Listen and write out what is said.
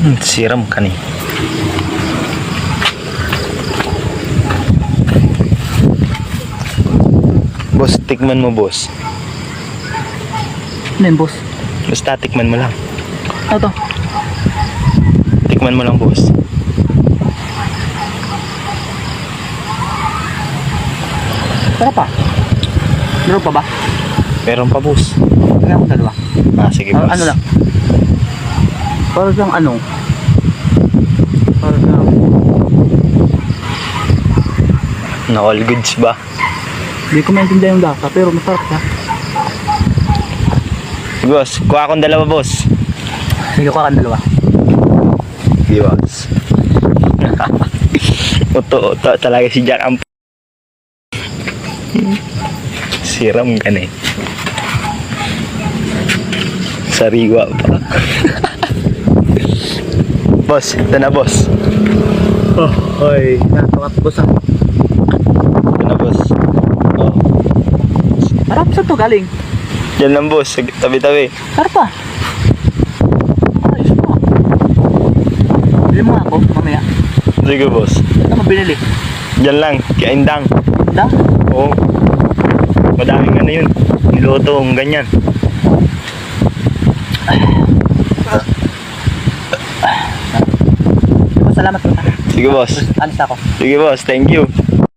Siram ka ni. Boss, tikman mo boss. Ano yun, boss? Basta tikman mo lang. Ano to? Tikman mo lang boss. Sarap pa. Meron pa ba? Meron pa boss. Kaya akong dalawa. Sige boss. Ano lang? Para siyang ano? Para siyang... Na all goods ba? Hindi ko maintindihan yung lasa, pero masarap siya. Boss, kuha akong dalawa boss. Sige, kuha kang dalawa. Sige boss. Uto talaga si Jack ang siram ka na eh. Sariwa pa. Boss, ito na boss. Oh, hoy. Nakakawap boss ah. Ito na boss. Oh. Sarap, saan to galing? Diyan lang boss, tabi-tabi. Sarap pa. Ayos mo. Bili mo nga ako, mamaya. Sige boss. Ano mo binili? Diyan lang, kay Indang. Da? Oo. Madaming ano yun. Niluto kong ganyan. Salamat po. Sige boss. Alis ako. Sige boss, thank you.